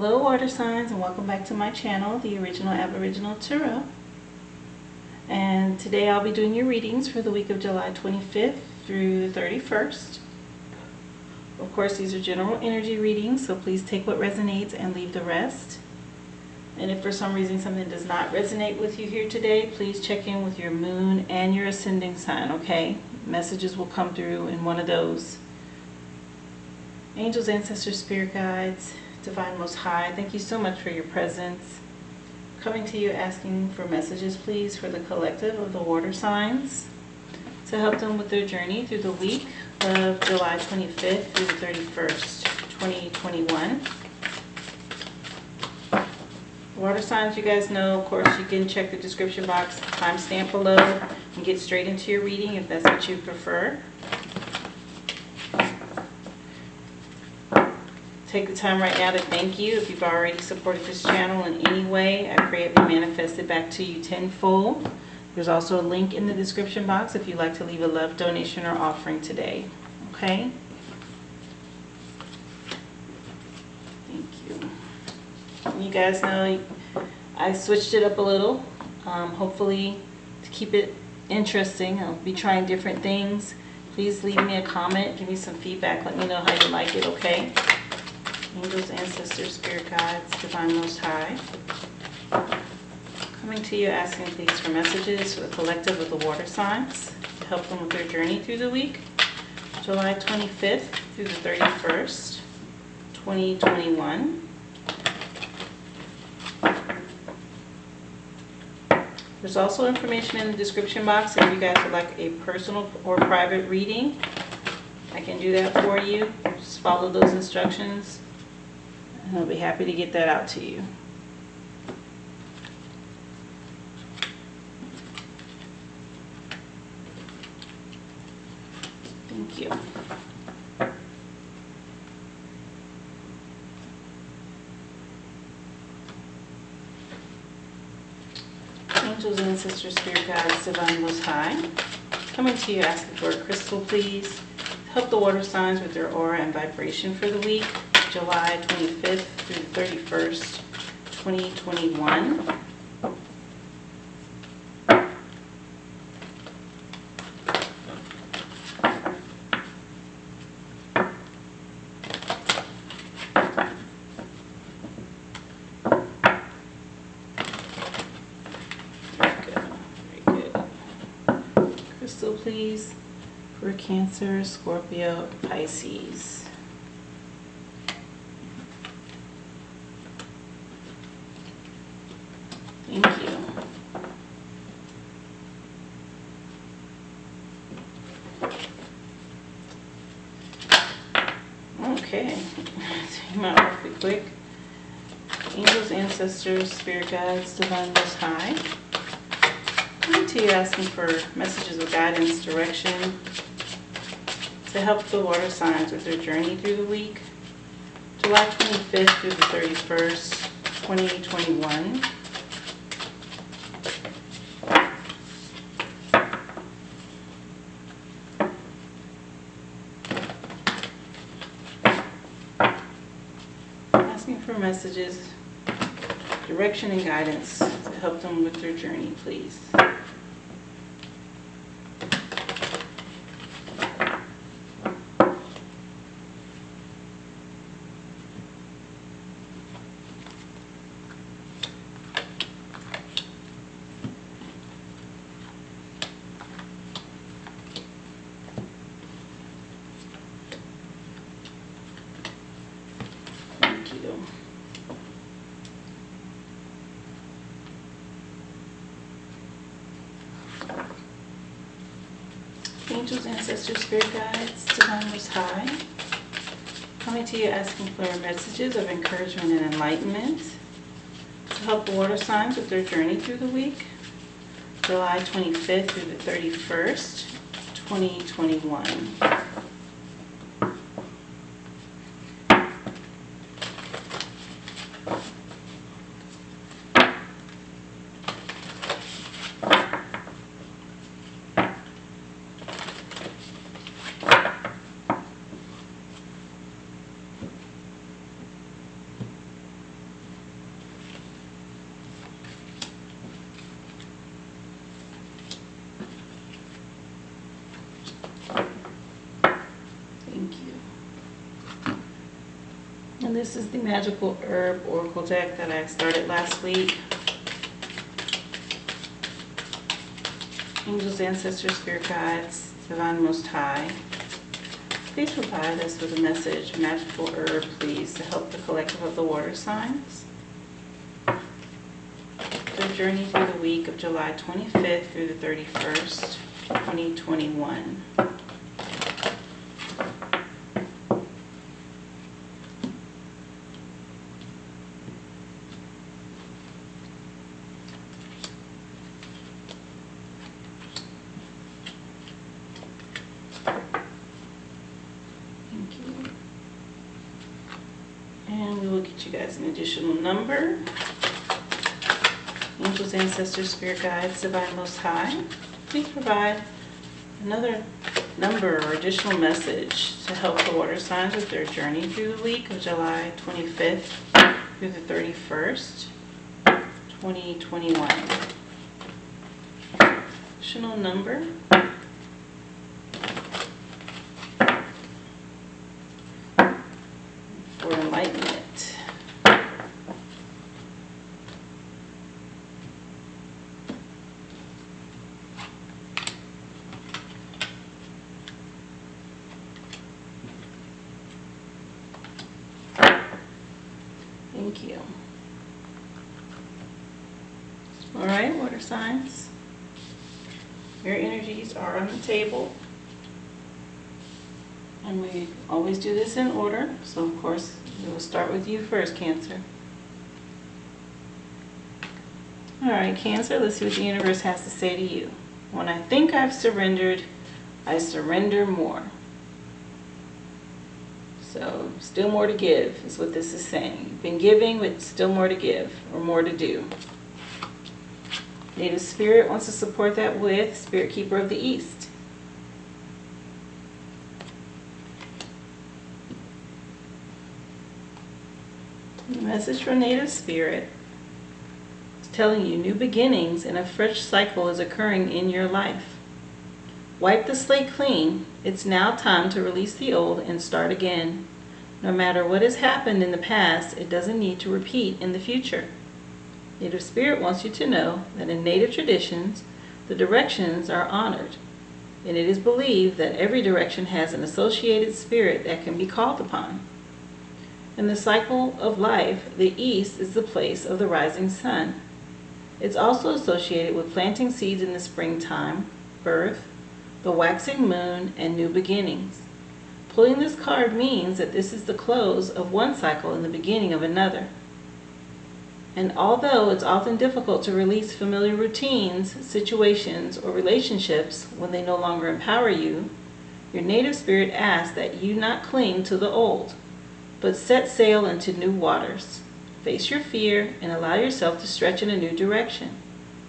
Hello water signs, and welcome back to my channel, the Original Aboriginal Tarot. And today I'll be doing your readings for the week of July 25th through the 31st. Of course, these are general energy readings, so please take what resonates and leave the rest. And if for some reason something does not resonate with you here today, please check in with your moon and your ascending sign, okay? Messages will come through in one of those. Angels, ancestors, spirit guides, Divine Most High, thank you so much for your presence. Coming to you asking for messages, please, for the collective of the water signs to help them with their journey through the week of July 25th through the 31st, 2021. Water signs, you guys know, of course, you can check the description box, timestamp below, and get straight into your reading if that's what you prefer. Take the time right now to thank you if you've already supported this channel in any way. I pray it be manifested back to you tenfold. There's also a link in the description box if you'd like to leave a love donation or offering today. Okay? Thank you. You guys know I switched it up a little, hopefully to keep it interesting. I'll be trying different things. Please leave me a comment, give me some feedback, let me know how you like it, okay? Angels, ancestors, spirit guides, Divine Most High. Coming to you asking please for messages for the collective of the water signs to help them with their journey through the week, July 25th through the 31st, 2021. There's also information in the description box if you guys would like a personal or private reading. I can do that for you. Just follow those instructions, and I'll be happy to get that out to you. Thank you. Angels, ancestors, spirit guides, Divine Most High. Coming to you asking for a crystal, please. Help the water signs with their aura and vibration for the week, July 25th through the 31st, 2021. Very good. Crystal, please, for Cancer, Scorpio, Pisces. Thank you. Okay, came out pretty quick. Angels, ancestors, spirit guides, Divine Most High. Coming to you asking for messages of guidance, direction to help the water signs with their journey through the week, July 25th through the 31st, 2021. Asking for messages, direction, and guidance to help them with their journey, please. Thank you. Angels, ancestors, spirit guides, Divine Most High. Coming to you asking for messages of encouragement and enlightenment to help the water signs with their journey through the week, July 25th through the 31st, 2021. And this is the Magical Herb Oracle deck that I started last week. Angels, ancestors, spirit guides, divine most high, please provide us with a message, magical herb, please, to help the collective of the water signs. Their journey through the week of July 25th through the 31st, 2021. And we will get you guys an additional number. Angels, ancestors, spirit guides, divine most high, please provide another number or additional message to help the water signs with their journey through the week of July 25th through the 31st, 2021. Additional number. For enlightenment. Thank you. All right, water signs. Your energies are on the table. And we always do this in order, so of course we will start with you first, Cancer. Alright, Cancer, let's see what the universe has to say to you. When I think I've surrendered, I surrender more. So, still more to give is what this is saying. You've been giving, but still more to give, or more to do. Native Spirit wants to support that with Spirit Keeper of the East. The message from Native Spirit is telling you new beginnings and a fresh cycle is occurring in your life. Wipe the slate clean. It's now time to release the old and start again. No matter what has happened in the past, it doesn't need to repeat in the future. Native Spirit wants you to know that in Native traditions, the directions are honored, and it is believed that every direction has an associated spirit that can be called upon. In the cycle of life, the east is the place of the rising sun. It's also associated with planting seeds in the springtime, birth, the waxing moon, and new beginnings. Pulling this card means that this is the close of one cycle and the beginning of another. And although it's often difficult to release familiar routines, situations, or relationships when they no longer empower you, your Native Spirit asks that you not cling to the old, but set sail into new waters. Face your fear and allow yourself to stretch in a new direction.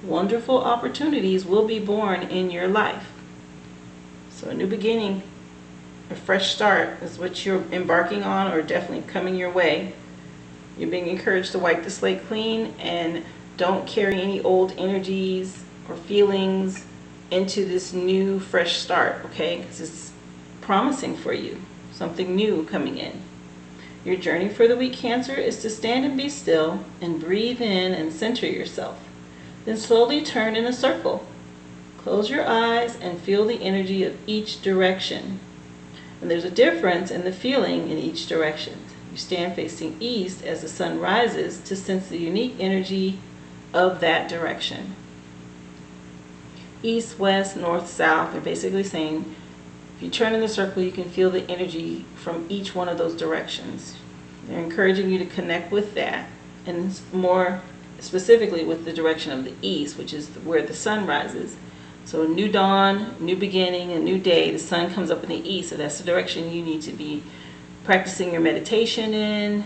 Wonderful opportunities will be born in your life. So a new beginning, a fresh start is what you're embarking on, or definitely coming your way. You're being encouraged to wipe the slate clean and don't carry any old energies or feelings into this new fresh start, okay? Because it's promising for you, something new coming in. Your journey for the week, Cancer, is to stand and be still and breathe in and center yourself. Then slowly turn in a circle. Close your eyes and feel the energy of each direction. And there's a difference in the feeling in each direction. You stand facing east as the sun rises to sense the unique energy of that direction. East, west, north, south, they're basically saying if you turn in the circle, you can feel the energy from each one of those directions. They're encouraging you to connect with that, and more specifically with the direction of the east, which is where the sun rises. So a new dawn, new beginning, a new day, the sun comes up in the east, so that's the direction you need to be practicing your meditation in,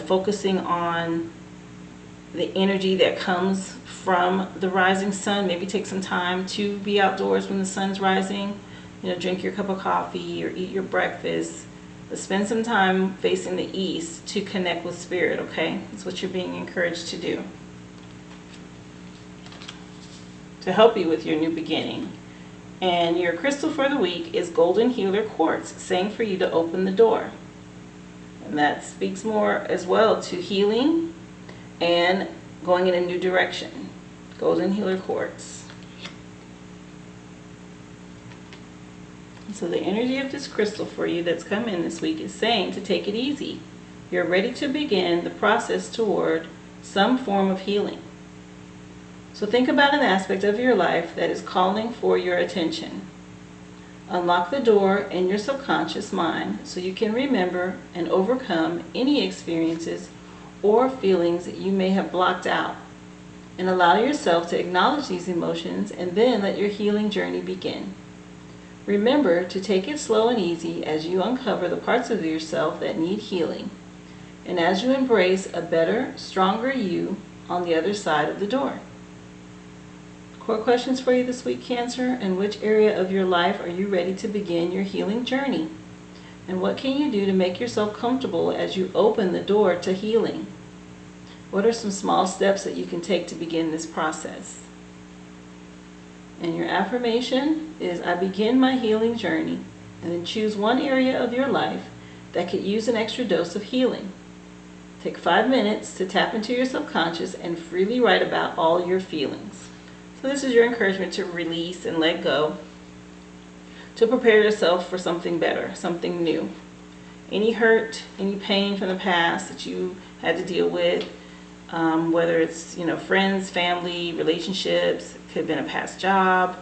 focusing on the energy that comes from the rising sun. Maybe take some time to be outdoors when the sun's rising. Drink your cup of coffee or eat your breakfast. But spend some time facing the east to connect with spirit, okay? That's what you're being encouraged to do, to help you with your new beginning. And your crystal for the week is Golden Healer Quartz, saying for you to open the door. And that speaks more as well to healing and going in a new direction. Golden Healer Quartz. So the energy of this crystal for you that's come in this week is saying to take it easy. You're ready to begin the process toward some form of healing. So think about an aspect of your life that is calling for your attention. Unlock the door in your subconscious mind so you can remember and overcome any experiences or feelings that you may have blocked out. And allow yourself to acknowledge these emotions and then let your healing journey begin. Remember to take it slow and easy as you uncover the parts of yourself that need healing. And as you embrace a better, stronger you on the other side of the door. Core questions for you this week, Cancer. In which area of your life are you ready to begin your healing journey? And what can you do to make yourself comfortable as you open the door to healing? What are some small steps that you can take to begin this process? And your affirmation is, I begin my healing journey. And then choose one area of your life that could use an extra dose of healing. Take 5 minutes to tap into your subconscious and freely write about all your feelings. So this is your encouragement to release and let go, to prepare yourself for something better, something new. Any hurt, any pain from the past that you had to deal with, whether it's friends, family, relationships, could have been a past job,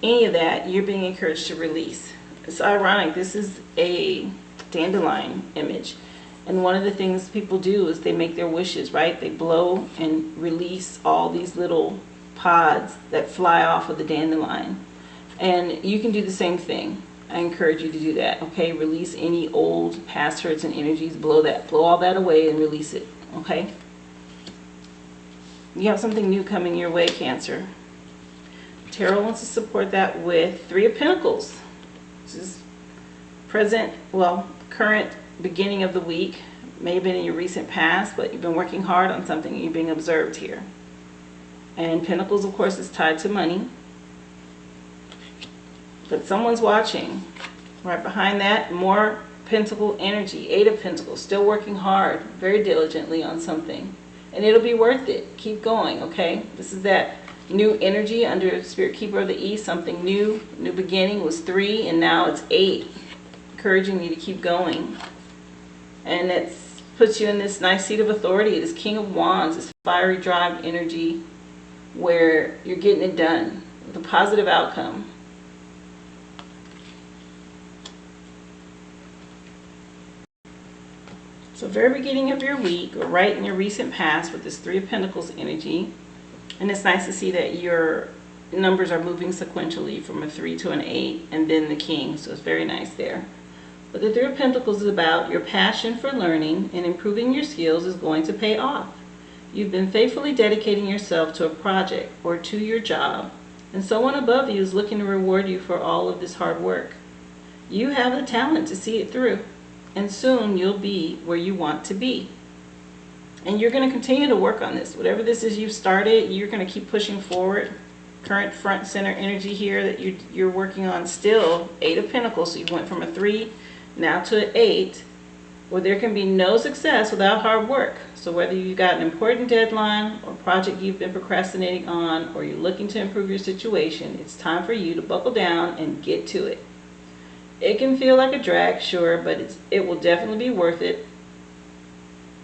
any of that, you're being encouraged to release. It's ironic, this is a dandelion image. And one of the things people do is they make their wishes, right? They blow and release all these little pods that fly off of the dandelion. And you can do the same thing. I encourage you to do that, okay? Release any old past hurts and energies. Blow all that away and release it, okay? You have something new coming your way, Cancer. Tarot wants to support that with 3 of Pentacles. This is current beginning of the week. May have been in your recent past, but you've been working hard on something and you're being observed here. And Pentacles, of course, is tied to money. But someone's watching. Right behind that, more Pentacle energy. 8 of Pentacles, still working hard, very diligently on something. And it'll be worth it. Keep going, okay? This is that new energy under Spirit Keeper of the East. Something new. New beginning was 3, and now it's 8. Encouraging you to keep going. And it puts you in this nice seat of authority. This King of Wands, this fiery drive energy, where you're getting it done with a positive outcome. So very beginning of your week, or right in your recent past with this 3 of Pentacles energy. And it's nice to see that your numbers are moving sequentially from a 3 to an 8 and then the King. So it's very nice there. But the 3 of Pentacles is about your passion for learning and improving your skills is going to pay off. You've been faithfully dedicating yourself to a project or to your job, and someone above you is looking to reward you for all of this hard work. You have the talent to see it through, and soon you'll be where you want to be. And you're going to continue to work on this. Whatever this is you've started, you're going to keep pushing forward. Current front center energy here that you're working on still, 8 of Pentacles. So you went from a 3 now to an 8. Well, there can be no success without hard work. So whether you've got an important deadline or project you've been procrastinating on, or you're looking to improve your situation, it's time for you to buckle down and get to it. It can feel like a drag, sure, but it will definitely be worth it.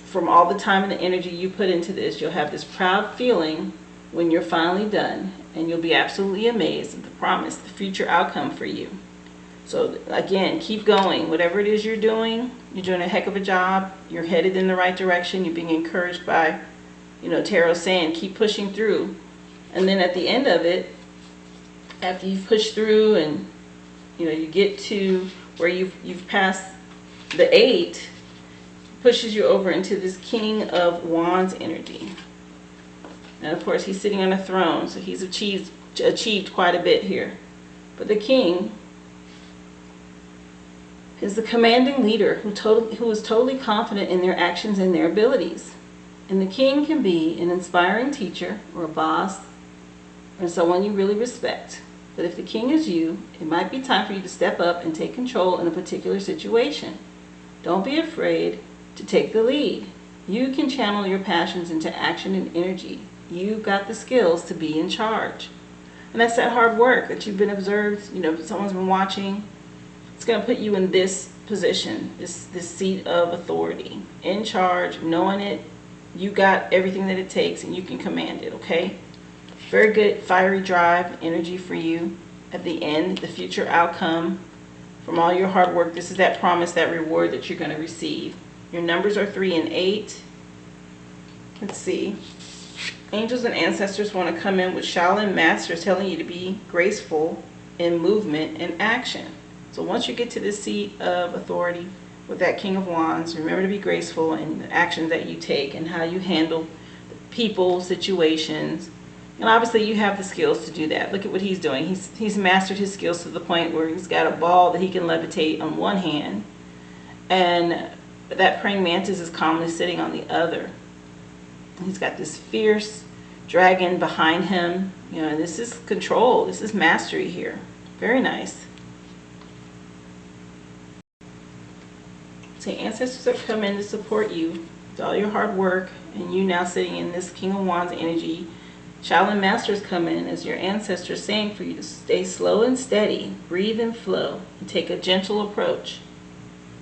From all the time and the energy you put into this, you'll have this proud feeling when you're finally done, and you'll be absolutely amazed at the promise, the future outcome for you. So again, keep going. Whatever it is you're doing a heck of a job. You're headed in the right direction. You're being encouraged by, Tarot saying keep pushing through. And then at the end of it, after you've pushed through and you get to where you've passed the 8, pushes you over into this King of Wands energy. And of course, he's sitting on a throne, so he's achieved quite a bit here. But the King is the commanding leader who is totally confident in their actions and their abilities. And the King can be an inspiring teacher or a boss or someone you really respect. But if the King is you, it might be time for you to step up and take control in a particular situation. Don't be afraid to take the lead. You can channel your passions into action and energy. You've got the skills to be in charge. And that's that hard work that you've been observed, someone's been watching. It's going to put you in this position, this seat of authority, in charge, knowing it. You got everything that it takes and you can command it, okay? Very good fiery drive, energy for you. At the end, the future outcome from all your hard work, this is that promise, that reward that you're going to receive. Your numbers are 3 and 8. Let's see. Angels and ancestors want to come in with Shaolin masters telling you to be graceful in movement and action. So once you get to this seat of authority with that King of Wands, remember to be graceful in the actions that you take and how you handle people, situations. And obviously you have the skills to do that. Look at what he's doing. He's mastered his skills to the point where he's got a ball that he can levitate on one hand, and that praying mantis is calmly sitting on the other. He's got this fierce dragon behind him. This is control. This is mastery here. Very nice. So ancestors have come in to support you with all your hard work, and you now sitting in this King of Wands energy. Shaolin masters come in as your ancestors, saying for you to stay slow and steady, breathe and flow, and take a gentle approach.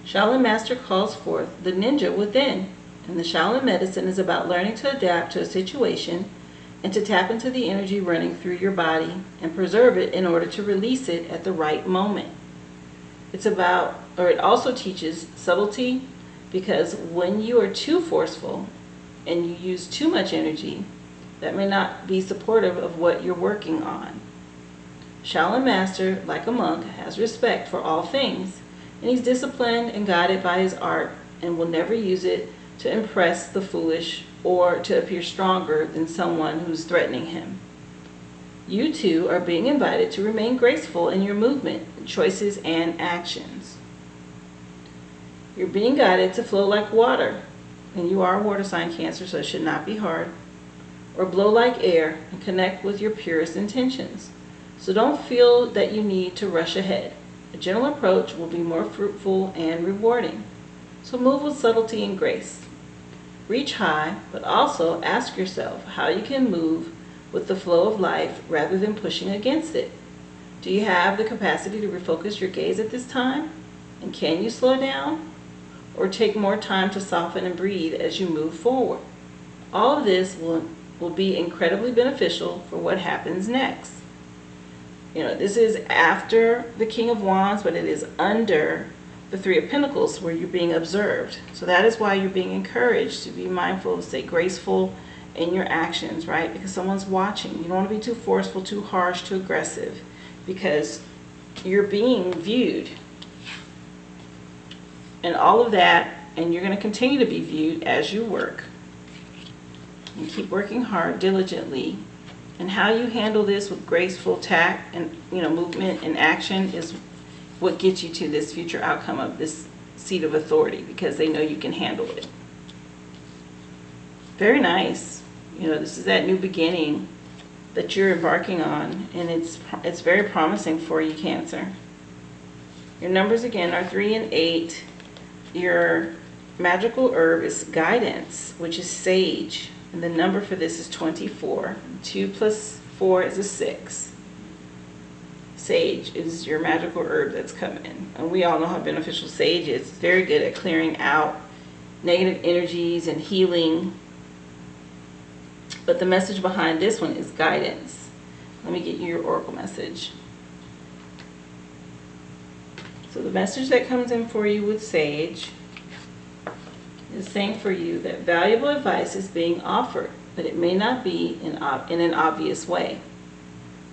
Shaolin master calls forth the ninja within. And the Shaolin medicine is about learning to adapt to a situation and to tap into the energy running through your body and preserve it in order to release it at the right moment. It also teaches subtlety, because when you are too forceful and you use too much energy, that may not be supportive of what you're working on. Shaolin master, like a monk, has respect for all things, and he's disciplined and guided by his art and will never use it to impress the foolish or to appear stronger than someone who's threatening him. You too are being invited to remain graceful in your movement, choices, and actions. You're being guided to flow like water, and you are a water sign, Cancer, so it should not be hard, or blow like air and connect with your purest intentions. So don't feel that you need to rush ahead. A gentle approach will be more fruitful and rewarding. So move with subtlety and grace. Reach high, but also ask yourself how you can move with the flow of life rather than pushing against it. Do you have the capacity to refocus your gaze at this time? And can you slow down? Or take more time to soften and breathe as you move forward? All of this will be incredibly beneficial for what happens next. This is after the King of Wands, but it is under the Three of Pentacles where you're being observed. So that is why you're being encouraged to be mindful, stay graceful in your actions, right? Because someone's watching. You don't want to be too forceful, too harsh, too aggressive, because you're being viewed. And all of that, and you're going to continue to be viewed as you work. You keep working hard, diligently. And how you handle this with graceful tact and movement and action is what gets you to this future outcome of this seat of authority, because they know you can handle it. Very nice. This is that new beginning that you're embarking on, and it's very promising for you, Cancer. Your numbers again are 3 and 8. Your magical herb is guidance, which is sage, and the number for this is 24. 2 plus 4 is a 6. Sage is your magical herb that's coming. And we all know how beneficial sage is. It's very good at clearing out negative energies and healing. But the message behind this one is guidance. Let me get you your oracle message. So the message that comes in for you with sage is saying for you that valuable advice is being offered, but it may not be in an obvious way.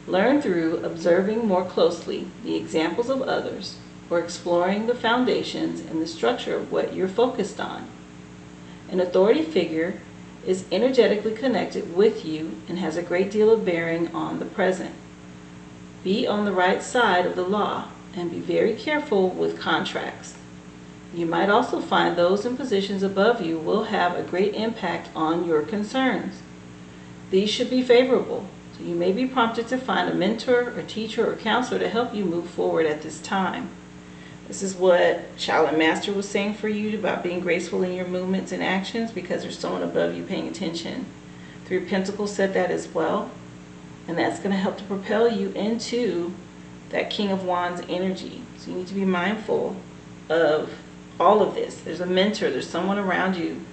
Learn through observing more closely the examples of others, or exploring the foundations and the structure of what you're focused on. An authority figure is energetically connected with you and has a great deal of bearing on the present. Be on the right side of the law and be very careful with contracts. You might also find those in positions above you will have a great impact on your concerns. These should be favorable, so you may be prompted to find a mentor or teacher or counselor to help you move forward at this time. This is what Shaolin Master was saying for you about being graceful in your movements and actions, because there's someone above you paying attention. Three of Pentacles said that as well. And that's going to help to propel you into that King of Wands energy. So you need to be mindful of all of this. There's a mentor, there's someone around you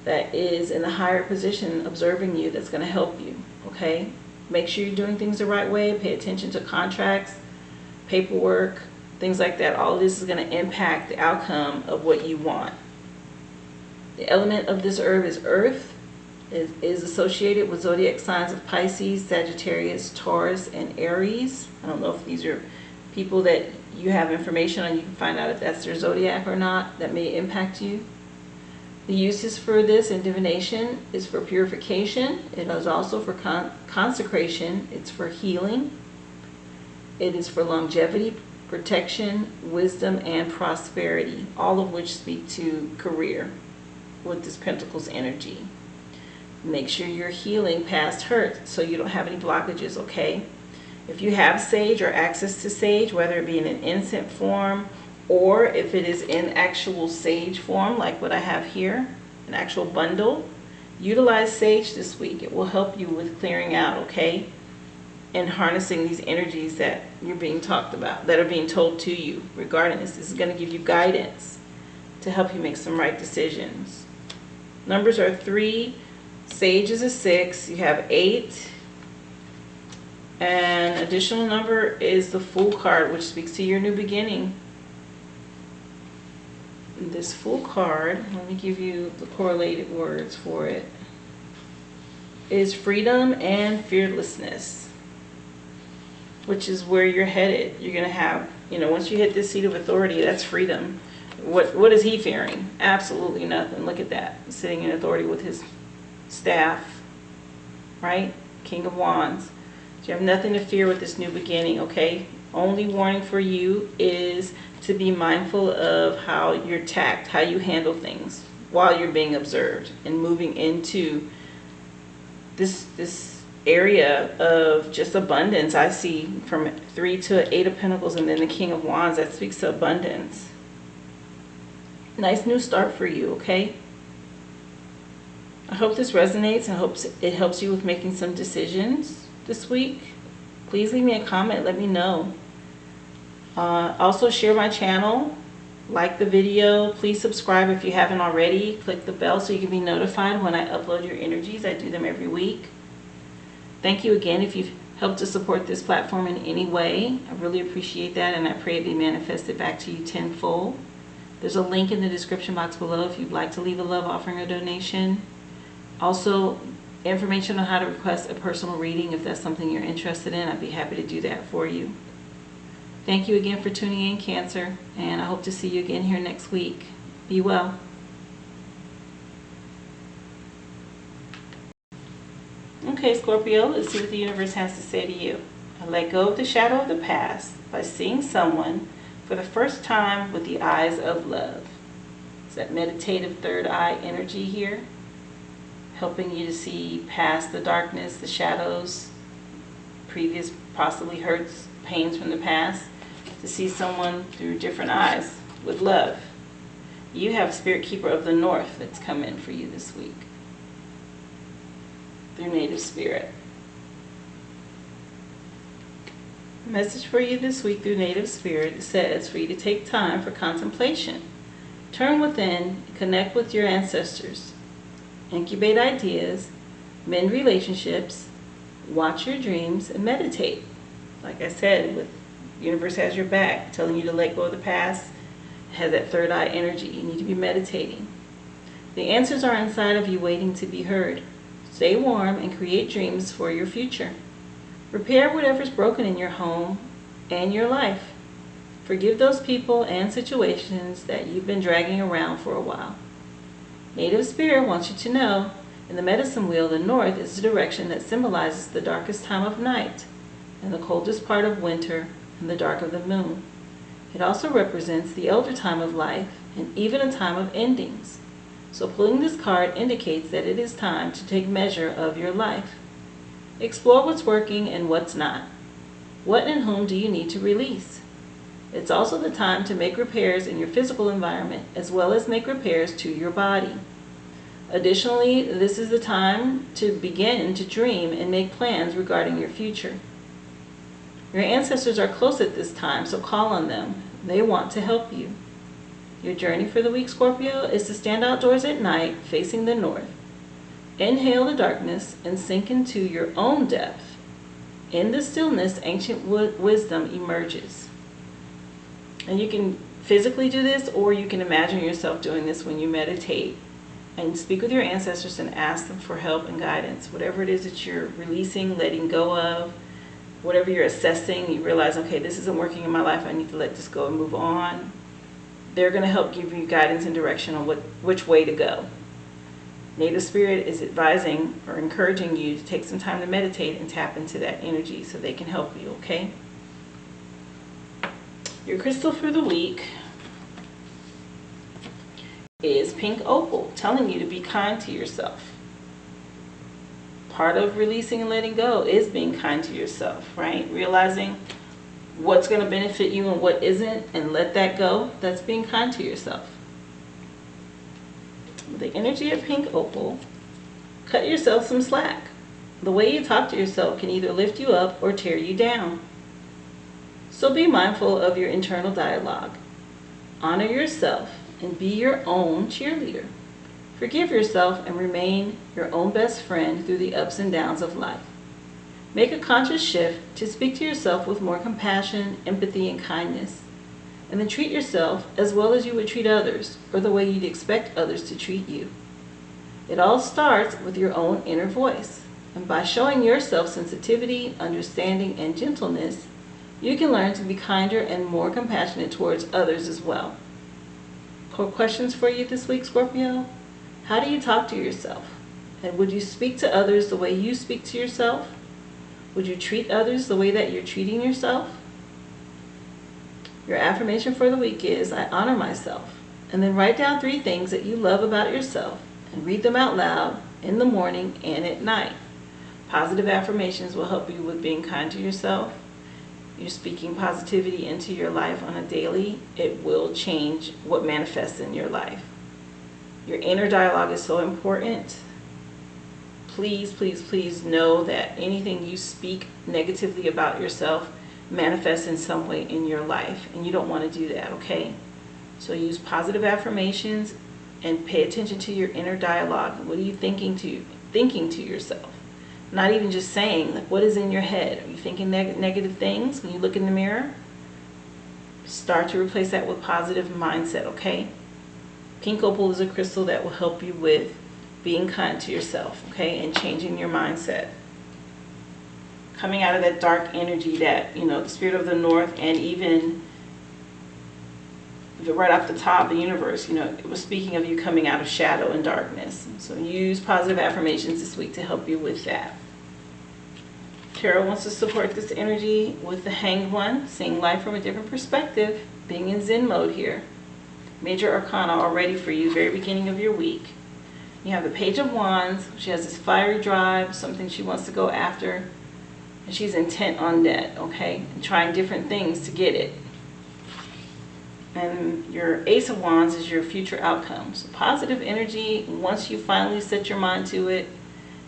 that is in a higher position observing you that's going to help you, okay? Make sure you're doing things the right way. Pay attention to contracts, paperwork, things like that. All of this is going to impact the outcome of what you want. The element of this herb is earth. It is associated with zodiac signs of Pisces, Sagittarius, Taurus, and Aries. I don't know if these are people that you have information on. You can find out if that's their zodiac or not. That may impact you. The uses for this in divination is for purification. It is also for consecration. It's for healing. It is for longevity, protection, wisdom, and prosperity, all of which speak to career with this Pentacles energy. Make sure you're healing past hurt so you don't have any blockages, okay? If you have sage or access to sage, whether it be in an incense form or if it is in actual sage form, like what I have here, an actual bundle, utilize sage this week. It will help you with clearing out, okay? And harnessing these energies that you're being talked about, that are being told to you regarding this. This is going to give you guidance to help you make some right decisions. Numbers are 3, sage is a 6, you have 8, and additional number is the Fool card, which speaks to your new beginning. This Fool card, let me give you the correlated words for it, is freedom and fearlessness, which is where you're headed. You're going to have, you know, once you hit this seat of authority, that's freedom. What is he fearing? Absolutely nothing. Look at that. Sitting in authority with his staff, right? King of Wands. You have nothing to fear with this new beginning, okay? Only warning for you is to be mindful of how you're tact, how you handle things while you're being observed and moving into this area of just abundance. I see from 3 to 8 of Pentacles and then the King of Wands. That speaks to abundance. Nice new start for you, okay? I hope this resonates. I hope it helps you with making some decisions this week. Please leave me a comment. Let me know. Also share my channel. Like the video. Please subscribe if you haven't already. Click the bell so you can be notified when I upload your energies. I do them every week. Thank you again if you've helped to support this platform in any way. I really appreciate that, and I pray it be manifested back to you tenfold. There's a link in the description box below if you'd like to leave a love offering or donation. Also, information on how to request a personal reading if that's something you're interested in. I'd be happy to do that for you. Thank you again for tuning in, Cancer, and I hope to see you again here next week. Be well. Okay, Scorpio, let's see what the universe has to say to you. I let go of the shadow of the past by seeing someone for the first time with the eyes of love. It's that meditative third eye energy here, helping you to see past the darkness, the shadows, previous possibly hurts, pains from the past, to see someone through different eyes with love. You have Spirit Keeper of the North that's come in for you this week through Native Spirit. Message for you this week through Native Spirit says for you to take time for contemplation. Turn within, connect with your ancestors, incubate ideas, mend relationships, watch your dreams, and meditate. Like I said, with universe has your back, telling you to let go of the past. It has that third eye energy. You need to be meditating. The answers are inside of you waiting to be heard. Stay warm and create dreams for your future. Repair whatever's broken in your home and your life. Forgive those people and situations that you've been dragging around for a while. Native Spirit wants you to know, in the medicine wheel, the north is the direction that symbolizes the darkest time of night and the coldest part of winter and the dark of the moon. It also represents the elder time of life and even a time of endings. So pulling this card indicates that it is time to take measure of your life. Explore what's working and what's not. What and whom do you need to release? It's also the time to make repairs in your physical environment as well as make repairs to your body. Additionally, this is the time to begin to dream and make plans regarding your future. Your ancestors are close at this time, so call on them. They want to help you. Your journey for the week, Scorpio, is to stand outdoors at night facing the north. Inhale the darkness and sink into your own depth. In the stillness, ancient wisdom emerges. And you can physically do this, or you can imagine yourself doing this when you meditate. And speak with your ancestors and ask them for help and guidance. Whatever it is that you're releasing, letting go of, whatever you're assessing, you realize, okay, this isn't working in my life, I need to let this go and move on. They're going to help give you guidance and direction on which way to go. Native Spirit is advising or encouraging you to take some time to meditate and tap into that energy so they can help you, okay? Your crystal for the week is pink opal, telling you to be kind to yourself. Part of releasing and letting go is being kind to yourself, right? Realizing what's going to benefit you and what isn't, and let that go. That's being kind to yourself. The energy of pink opal, cut yourself some slack. The way you talk to yourself can either lift you up or tear you down. So be mindful of your internal dialogue. Honor yourself and be your own cheerleader. Forgive yourself and remain your own best friend through the ups and downs of life. Make a conscious shift to speak to yourself with more compassion, empathy, and kindness. And then treat yourself as well as you would treat others, or the way you'd expect others to treat you. It all starts with your own inner voice. And by showing yourself sensitivity, understanding, and gentleness, you can learn to be kinder and more compassionate towards others as well. Core questions for you this week, Scorpio. How do you talk to yourself? And would you speak to others the way you speak to yourself? Would you treat others the way that you're treating yourself? Your affirmation for the week is, I honor myself. And then write down 3 things that you love about yourself and read them out loud in the morning and at night. Positive affirmations will help you with being kind to yourself. You're speaking positivity into your life on a daily. It will change what manifests in your life. Your inner dialogue is so important. Please, please, please know that anything you speak negatively about yourself manifests in some way in your life, and you don't want to do that, okay? So use positive affirmations and pay attention to your inner dialogue. What are you thinking to yourself? Not even just saying, like, what is in your head? Are you thinking negative things when you look in the mirror? Start to replace that with positive mindset, okay? Pink opal is a crystal that will help you with being kind to yourself, okay, and changing your mindset. Coming out of that dark energy that, the spirit of the north, and even right off the top, the universe, it was speaking of you coming out of shadow and darkness. So use positive affirmations this week to help you with that. Tarot wants to support this energy with the Hanged One, seeing life from a different perspective, being in Zen mode here. Major Arcana already for you, very beginning of your week. You have the Page of Wands. She has this fiery drive, something she wants to go after. And she's intent on that, okay? And trying different things to get it. And your Ace of Wands is your future outcome. So positive energy, once you finally set your mind to it,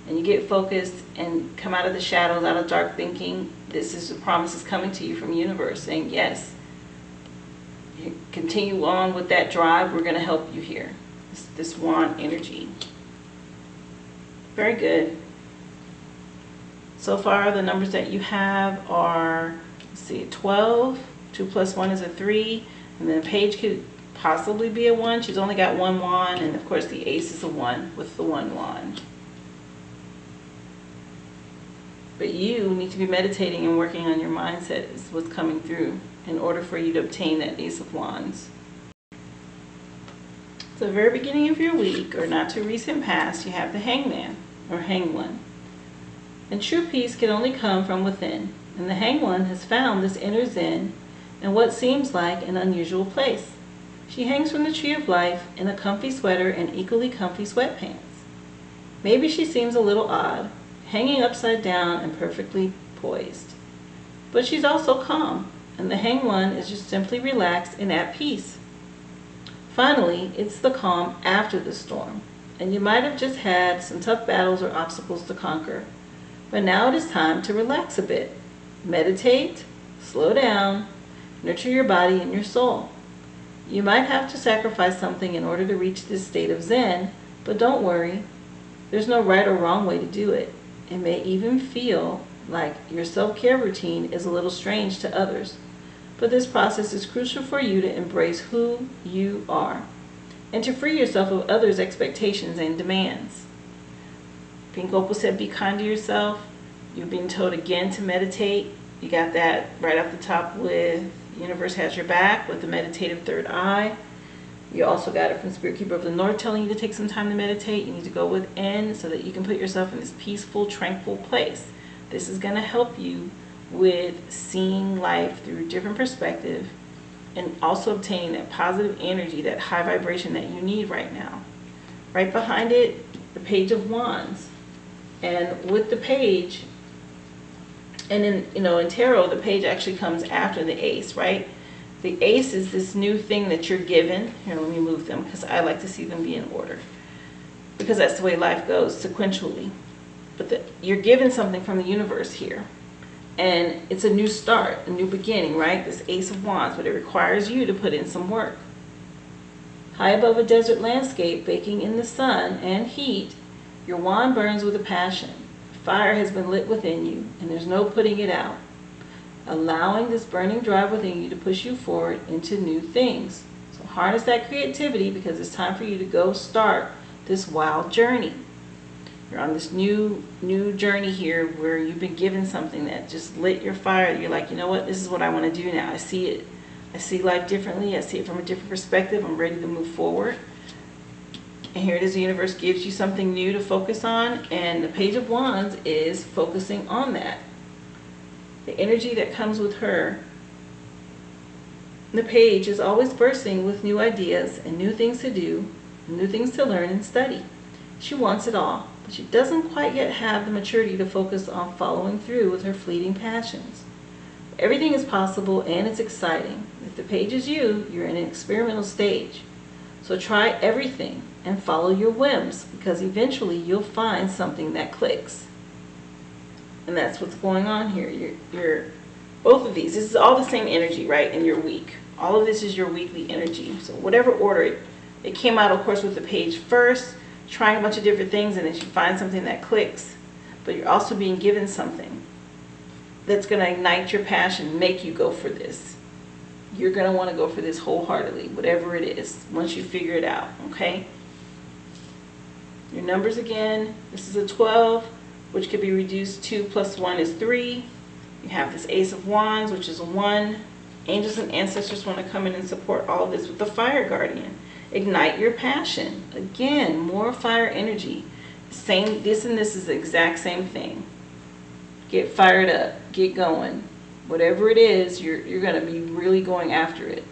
and you get focused and come out of the shadows, out of dark thinking, this is the promises coming to you from the universe saying, yes, you continue on with that drive, we're going to help you here. This wand energy. Very good. So far, the numbers that you have are, let's see, 12. 2 plus 1 is a 3. And then Page could possibly be a 1. She's only got 1 wand. And of course, the Ace is a 1 with the 1 wand. But you need to be meditating and working on your mindset is what's coming through in order for you to obtain that Ace of Wands. At the very beginning of your week, or not too recent past, you have the Hangman, or Hanged One. And true peace can only come from within. And the Hanged One has found this inner zen in what seems like an unusual place. She hangs from the tree of life in a comfy sweater and equally comfy sweatpants. Maybe she seems a little odd, hanging upside down and perfectly poised. But she's also calm, And the Hanged One is just simply relaxed and at peace. Finally, it's the calm after the storm. And you might have just had some tough battles or obstacles to conquer. But now it is time to relax a bit. Meditate, slow down, nurture your body and your soul. You might have to sacrifice something in order to reach this state of Zen, but don't worry. There's no right or wrong way to do it. It may even feel like your self-care routine is a little strange to others. But this process is crucial for you to embrace who you are and to free yourself of others' expectations and demands. Pink Opal said, be kind to yourself. You're being told again to meditate. You got that right off the top with Universe Has Your Back with the meditative third eye. You also got it from Spirit Keeper of the North telling you to take some time to meditate. You need to go within so that you can put yourself in this peaceful, tranquil place. This is going to help you with seeing life through a different perspective and also obtaining that positive energy, that high vibration that you need right now. Right behind it, the Page of Wands. And with the page, and in tarot, the page actually comes after the ace, right? The ace is this new thing that you're given. Here, let me move them because I like to see them be in order, because that's the way life goes, sequentially. But you're given something from the universe here. And it's a new start, a new beginning, right? This Ace of Wands, but it requires you to put in some work. High above a desert landscape, baking in the sun and heat, your wand burns with a passion. Fire has been lit within you, and there's no putting it out. Allowing this burning drive within you to push you forward into new things. So harness that creativity, because it's time for you to go start this wild journey. You're on this new journey here where you've been given something that just lit your fire. You're like, you know what, this is what I want to do now. I see it. I see life differently. I see it from a different perspective. I'm ready to move forward. And here it is, the universe gives you something new to focus on. And the Page of Wands is focusing on that. The energy that comes with her. The page is always bursting with new ideas and new things to do, new things to learn and study. She wants it all. But she doesn't quite yet have the maturity to focus on following through with her fleeting passions. Everything is possible and it's exciting. If the page is you, you're in an experimental stage. So try everything and follow your whims, because eventually you'll find something that clicks. And that's what's going on here. You're both of these. This is all the same energy, right? In your week. All of this is your weekly energy. So whatever order it came out, of course, with the page first. Trying a bunch of different things, and then you find something that clicks. But you're also being given something that's going to ignite your passion, make you go for this. You're going to want to go for this wholeheartedly, whatever it is, once you figure it out, okay? Your numbers again, this is a 12, which could be reduced to plus 1 is 3. You have this Ace of Wands, which is a 1. Angels and ancestors want to come in and support all of this with the Fire Guardian. Ignite your passion. Again, more fire energy. Same, this and this is the exact same thing. Get fired up. Get going. Whatever it is, you're going to be really going after it.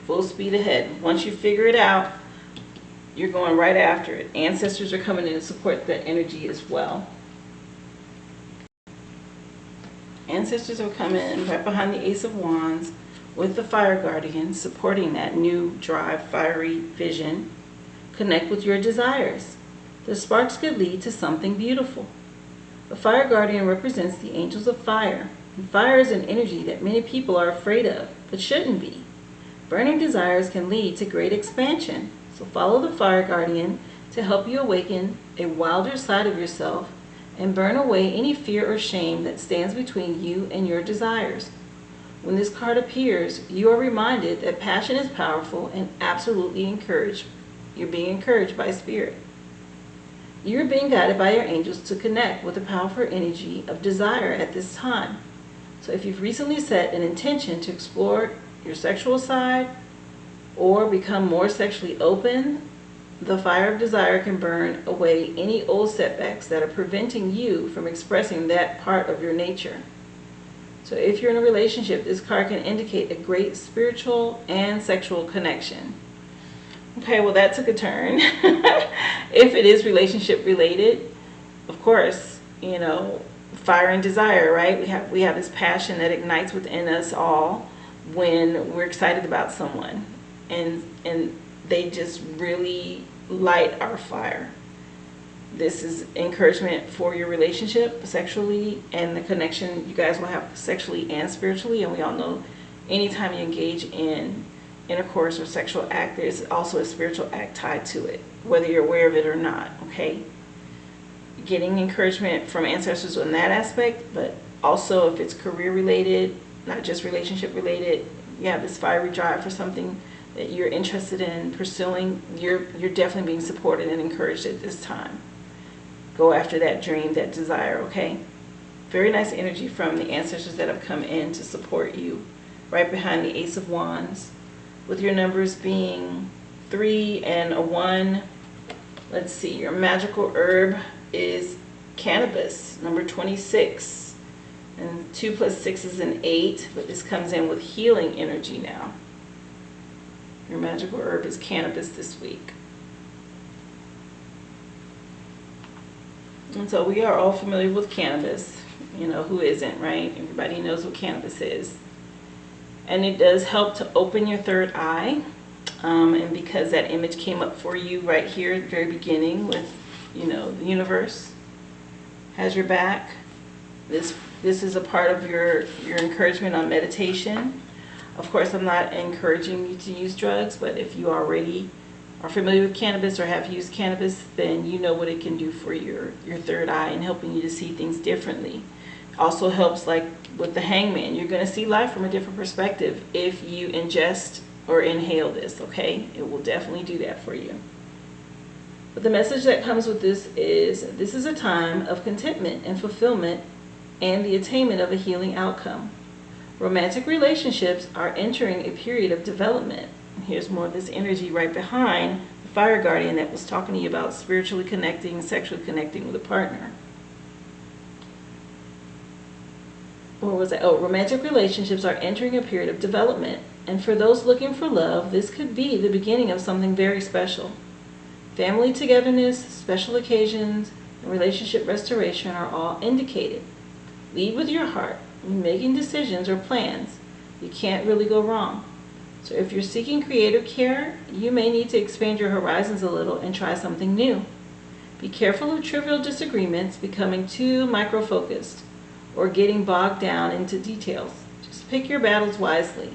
Full speed ahead. Once you figure it out, you're going right after it. Ancestors are coming in to support that energy as well. Ancestors are coming in right behind the Ace of Wands, with the Fire Guardian, supporting that new drive, fiery vision. Connect with your desires. The sparks could lead to something beautiful. The Fire Guardian represents the angels of fire. And fire is an energy that many people are afraid of, but shouldn't be. Burning desires can lead to great expansion. So follow the Fire Guardian to help you awaken a wilder side of yourself and burn away any fear or shame that stands between you and your desires. When this card appears, you are reminded that passion is powerful and absolutely encouraged. You're being encouraged by Spirit. You're being guided by your angels to connect with the powerful energy of desire at this time. So if you've recently set an intention to explore your sexual side or become more sexually open, the fire of desire can burn away any old setbacks that are preventing you from expressing that part of your nature. So if you're in a relationship, this card can indicate a great spiritual and sexual connection. Okay, well that took a turn. If it is relationship related, of course, fire and desire, right? We have this passion that ignites within us all when we're excited about someone, and they just really light our fire. This is encouragement for your relationship sexually and the connection you guys will have sexually and spiritually. And we all know anytime you engage in intercourse or sexual act, there's also a spiritual act tied to it, whether you're aware of it or not, okay? Getting encouragement from ancestors in that aspect, but also if it's career related, not just relationship related, you have this fiery drive for something that you're interested in pursuing, you're definitely being supported and encouraged at this time. Go after that dream, that desire, okay? Very nice energy from the ancestors that have come in to support you. Right behind the Ace of Wands, with your numbers being 3 and a 1. Let's see, your magical herb is cannabis, number 26. And 2 plus 6 is an 8, but this comes in with healing energy now. Your magical herb is cannabis this week. And so we are all familiar with cannabis. You know, who isn't, right? Everybody knows what cannabis is. And it does help to open your third eye. And because that image came up for you right here at the very beginning with, you know, the universe has your back. This is a part of your encouragement on meditation. Of course, I'm not encouraging you to use drugs, but if you already are familiar with cannabis or have used cannabis, then you know what it can do for your third eye and helping you to see things differently. Also helps, like with the Hangman, you're going to see life from a different perspective if you ingest or inhale this, okay? It will definitely do that for you. But the message that comes with this is a time of contentment and fulfillment and the attainment of a healing outcome. Romantic relationships are entering a period of development. Here's more of this energy right behind the fire guardian that was talking to you about spiritually connecting, sexually connecting with a partner. What was that? Oh, romantic relationships are entering a period of development. And for those looking for love, this could be the beginning of something very special. Family togetherness, special occasions, and relationship restoration are all indicated. Lead with your heart. When making decisions or plans, you can't really go wrong. So if you're seeking creative care, you may need to expand your horizons a little and try something new. Be careful of trivial disagreements becoming too micro-focused or getting bogged down into details. Just pick your battles wisely.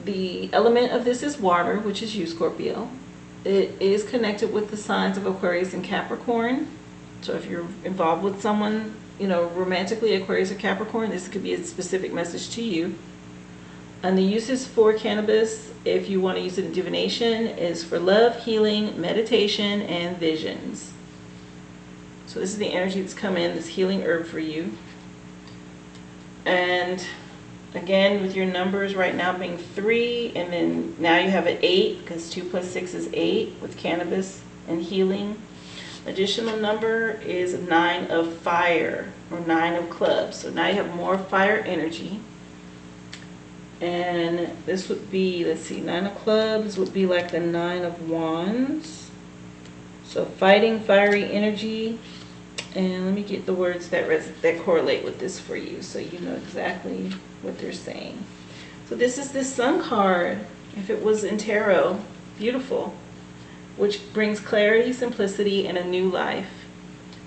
The element of this is water, which is you, Scorpio. It is connected with the signs of Aquarius and Capricorn. So if you're involved with someone, you know, romantically, Aquarius or Capricorn, this could be a specific message to you. And the uses for cannabis, if you want to use it in divination, is for love, healing, meditation, and visions. So this is the energy that's come in, this healing herb for you. And again, with your numbers right now being 3, and then now you have an 8, because 2 plus 6 is 8 with cannabis and healing. Additional number is 9 of fire, or 9 of clubs. So now you have more fire energy. And this would be, let's see, 9 of clubs would be like the 9 of wands. So fighting, fiery energy. And let me get the words that correlate with this for you, so you know exactly what they're saying. So this is this Sun card, if it was in tarot, beautiful, which brings clarity, simplicity, and a new life.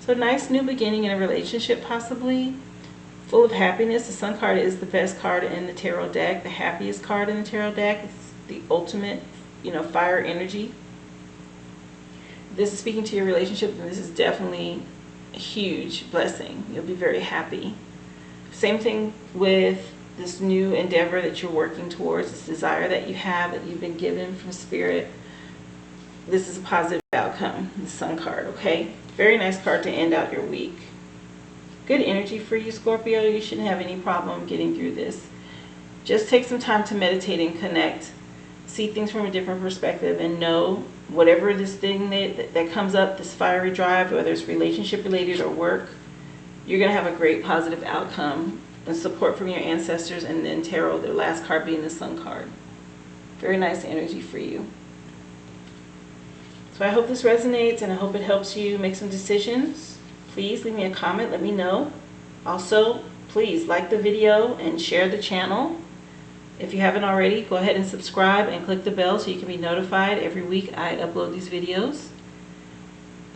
So nice new beginning in a relationship, possibly full of happiness. The Sun card is the best card in the tarot deck, the happiest card in the tarot deck. It's the ultimate, you know, fire energy. This is speaking to your relationship, and this is definitely a huge blessing. You'll be very happy. Same thing with this new endeavor that you're working towards, this desire that you have, that you've been given from spirit. This is a positive outcome, the Sun card, okay? Very nice card to end out your week. Good energy for you, Scorpio. You shouldn't have any problem getting through this. Just take some time to meditate and connect. See things from a different perspective, and know whatever this thing that comes up, this fiery drive, whether it's relationship related or work, you're going to have a great positive outcome and support from your ancestors. And then tarot, the last card being the Sun card. Very nice energy for you. So I hope this resonates, and I hope it helps you make some decisions. please leave me a comment, let me know. Also, please like the video and share the channel. If you haven't already, go ahead and subscribe and click the bell so you can be notified every week I upload these videos.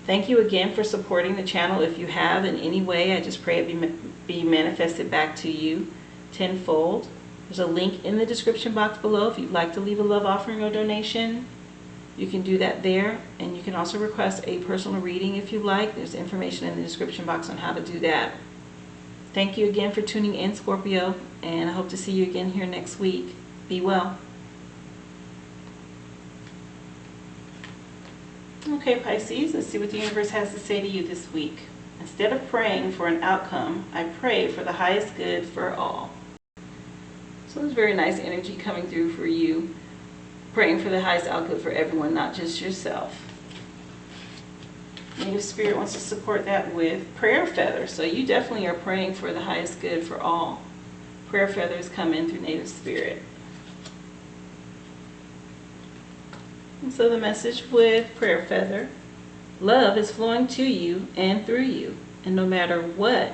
Thank you again for supporting the channel. If you have in any way, I just pray it be manifested back to you tenfold. There's a link in the description box below if you'd like to leave a love offering or donation. You can do that there, and you can also request a personal reading if you like. There's information in the description box on how to do that. Thank you again for tuning in, Scorpio, and I hope to see you again here next week. Be well. Okay, Pisces, let's see what the universe has to say to you this week. Instead of praying for an outcome, I pray for the highest good for all. So there's very nice energy coming through for you. Praying for the highest outcome for everyone, not just yourself. Native Spirit wants to support that with prayer feathers. So you definitely are praying for the highest good for all. Prayer feathers come in through Native Spirit. And so the message with prayer feather: love is flowing to you and through you. And no matter what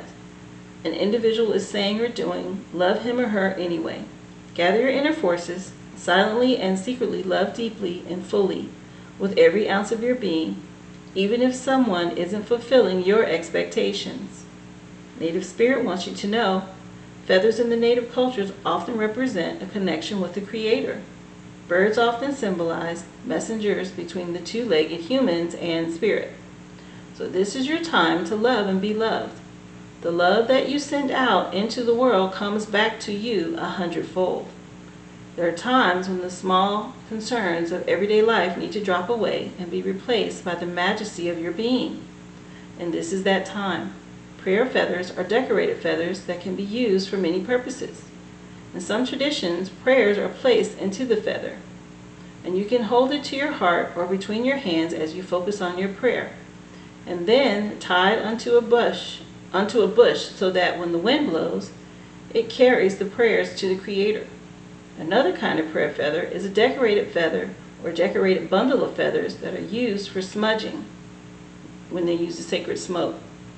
an individual is saying or doing, love him or her anyway. Gather your inner forces, silently and secretly love deeply and fully with every ounce of your being, even if someone isn't fulfilling your expectations. Native Spirit wants you to know, feathers in the native cultures often represent a connection with the Creator. Birds often symbolize messengers between the two-legged humans and spirit. So this is your time to love and be loved. The love that you send out into the world comes back to you 100-fold. There are times when the small concerns of everyday life need to drop away and be replaced by the majesty of your being. And this is that time. Prayer feathers are decorated feathers that can be used for many purposes. In some traditions, prayers are placed into the feather, and you can hold it to your heart or between your hands as you focus on your prayer, and then tied onto a bush so that when the wind blows, it carries the prayers to the Creator. Another kind of prayer feather is a decorated feather or decorated bundle of feathers that are used for smudging when they use the sacred smoke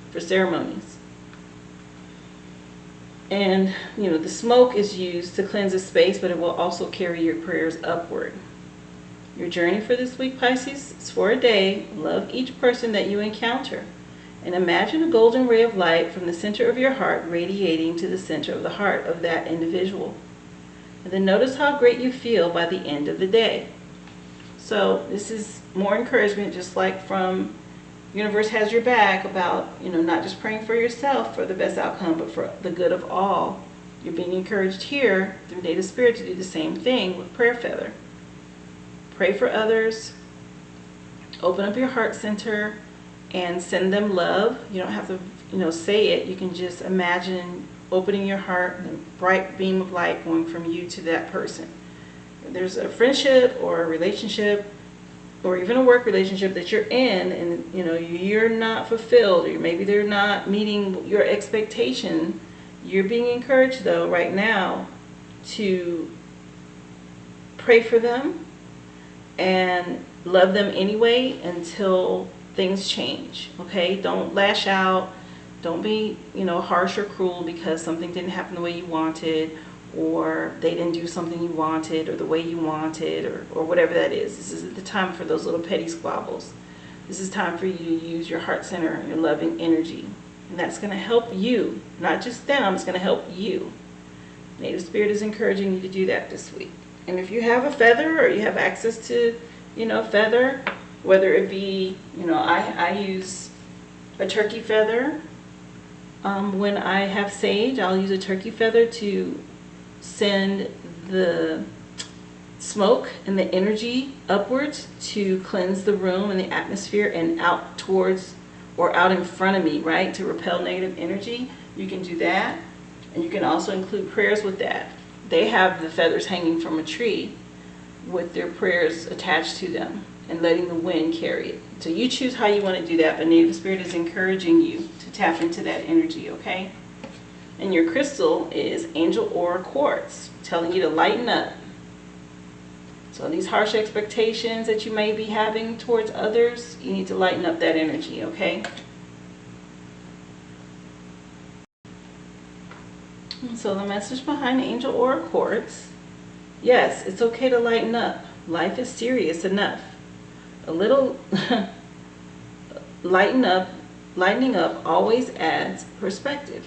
for ceremonies. And, the smoke is used to cleanse a space, but it will also carry your prayers upward. Your journey for this week, Pisces, is for a day. Love each person that you encounter. And imagine a golden ray of light from the center of your heart radiating to the center of the heart of that individual. And then notice how great you feel by the end of the day. So this is more encouragement, just like from Universe Has Your Back, about, not just praying for yourself for the best outcome, but for the good of all. You're being encouraged here through Native Spirit to do the same thing with prayer feather. Pray for others. Open up your heart center and send them love. You don't have to, say it. You can just imagine opening your heart and a bright beam of light going from you to that person. If there's a friendship or a relationship or even a work relationship that you're in and you're not fulfilled, or maybe they're not meeting your expectation, you're being encouraged though right now to pray for them and love them anyway until things change. Okay, don't lash out. Don't be, harsh or cruel because something didn't happen the way you wanted, or they didn't do something you wanted, or the way you wanted, or whatever that is. This is the time for those little petty squabbles. This is time for you to use your heart center and your loving energy. And that's going to help you, not just them, it's going to help you. Native Spirit is encouraging you to do that this week. And if you have a feather or you have access to, feather, whether it be, I use a turkey feather. When I have sage, I'll use a turkey feather to send the smoke and the energy upwards to cleanse the room and the atmosphere and out towards or out in front of me, right, to repel negative energy. You can do that, and you can also include prayers with that. They have the feathers hanging from a tree with their prayers attached to them and letting the wind carry it. So you choose how you want to do that, but Native Spirit is encouraging you to tap into that energy, okay? And your crystal is Angel Aura Quartz, telling you to lighten up. So these harsh expectations that you may be having towards others, you need to lighten up that energy, okay? So the message behind Angel Aura Quartz. Yes, it's okay to lighten up. Life is serious enough. A little lightening up always adds perspective.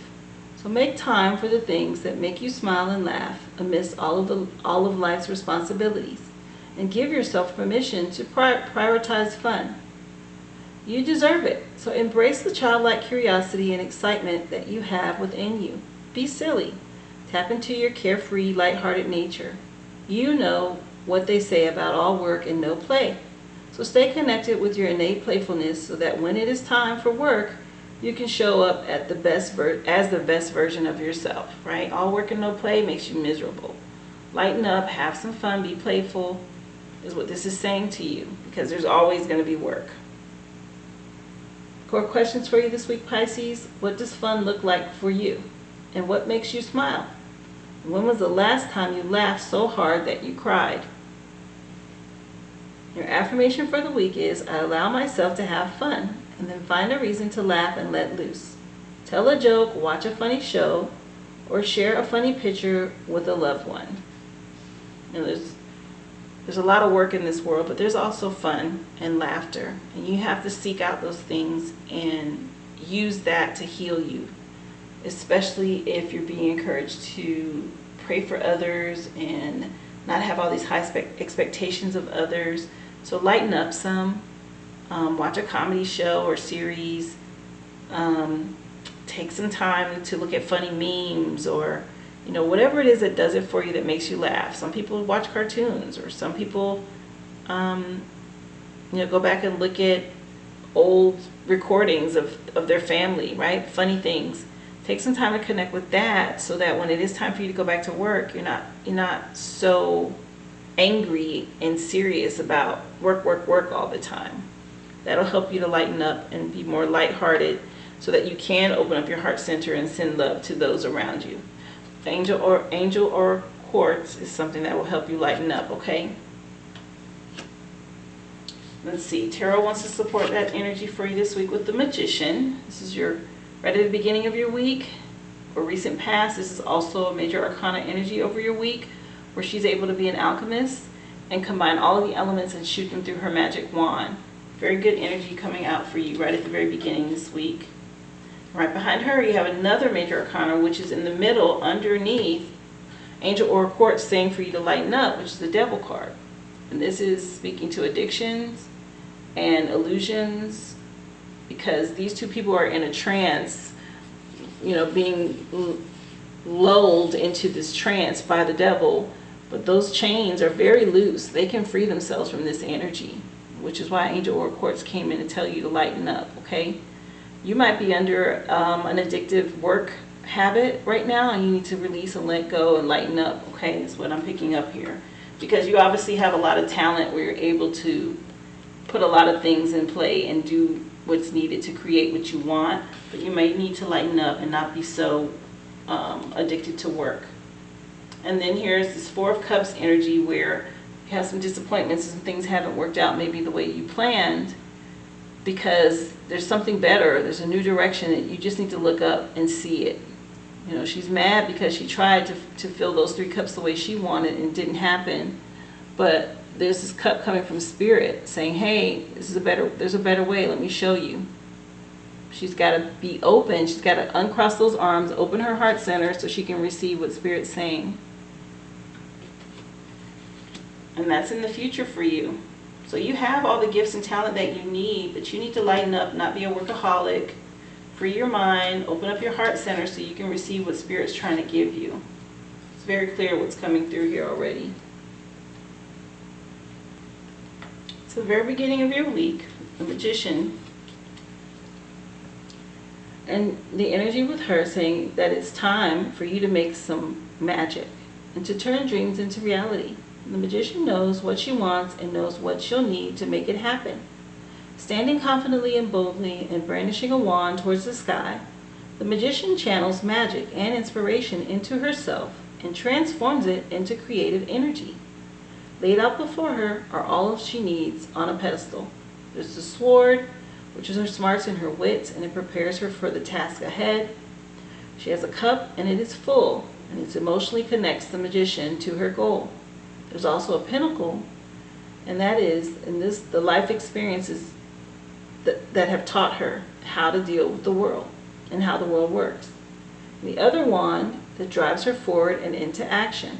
So make time for the things that make you smile and laugh amidst all of life's responsibilities, and give yourself permission to prioritize fun. You deserve it. So embrace the childlike curiosity and excitement that you have within you. Be silly. Tap into your carefree, lighthearted nature. You know what they say about all work and no play. So stay connected with your innate playfulness so that when it is time for work, you can show up at as the best version of yourself, right? All work and no play makes you miserable. Lighten up, have some fun, be playful is what this is saying to you, because there's always going to be work. Core questions for you this week, Pisces. What does fun look like for you? And what makes you smile? When was the last time you laughed so hard that you cried? Your affirmation for the week is, I allow myself to have fun, and then find a reason to laugh and let loose. Tell a joke, watch a funny show, or share a funny picture with a loved one. You know, there's a lot of work in this world, but there's also fun and laughter. And you have to seek out those things and use that to heal you, especially if you're being encouraged to pray for others and not have all these high expectations of others. So lighten up some. Watch a comedy show or series. Take some time to look at funny memes, or whatever it is that does it for you, that makes you laugh. Some people watch cartoons, or some people go back and look at old recordings of their family, right? Funny things. Take some time to connect with that, so that when it is time for you to go back to work, you're not so angry and serious about work all the time. That'll help you to lighten up and be more lighthearted, so that you can open up your heart center and send love to those around you. Angel or quartz is something that will help you lighten up, okay? Let's see. Tarot wants to support that energy for you this week with the Magician. This is right at the beginning of your week or recent past. This is also a major arcana energy over your week, where she's able to be an alchemist and combine all of the elements and shoot them through her magic wand. Very good energy coming out for you right at the very beginning this week. Right behind her, you have another major arcana, which is in the middle underneath Angel Aura Quartz, saying for you to lighten up, which is the Devil card. And this is speaking to addictions and illusions, because these two people are in a trance, being lulled into this trance by the devil. But those chains are very loose. They can free themselves from this energy, which is why Angel Aura Quartz came in to tell you to lighten up, okay? You might be under an addictive work habit right now, and you need to release and let go and lighten up, okay? That's what I'm picking up here. Because you obviously have a lot of talent where you're able to put a lot of things in play and do what's needed to create what you want, but you may need to lighten up and not be so addicted to work. And then here's this Four of Cups energy, where you have some disappointments and things haven't worked out maybe the way you planned, because there's something better. There's a new direction that you just need to look up and see it. She's mad because she tried to fill those 3 cups the way she wanted and it didn't happen. But there's this cup coming from Spirit saying, hey, there's a better way. Let me show you. She's got to be open. She's got to uncross those arms, open her heart center so she can receive what Spirit's saying. And that's in the future for you. So you have all the gifts and talent that you need, but you need to lighten up, not be a workaholic. Free your mind, open up your heart center so you can receive what Spirit's trying to give you. It's very clear what's coming through here already. It's the very beginning of your week, the Magician. And the energy with her saying that it's time for you to make some magic and to turn dreams into reality. The Magician knows what she wants and knows what she'll need to make it happen. Standing confidently and boldly and brandishing a wand towards the sky, the Magician channels magic and inspiration into herself and transforms it into creative energy. Laid out before her are all she needs on a pedestal. There's the sword, which is her smarts and her wits, and it prepares her for the task ahead. She has a cup and it is full, and it emotionally connects the magician to her goal. There's also a pentacle, and that is, the life experiences that have taught her how to deal with the world and how the world works. The other wand that drives her forward and into action.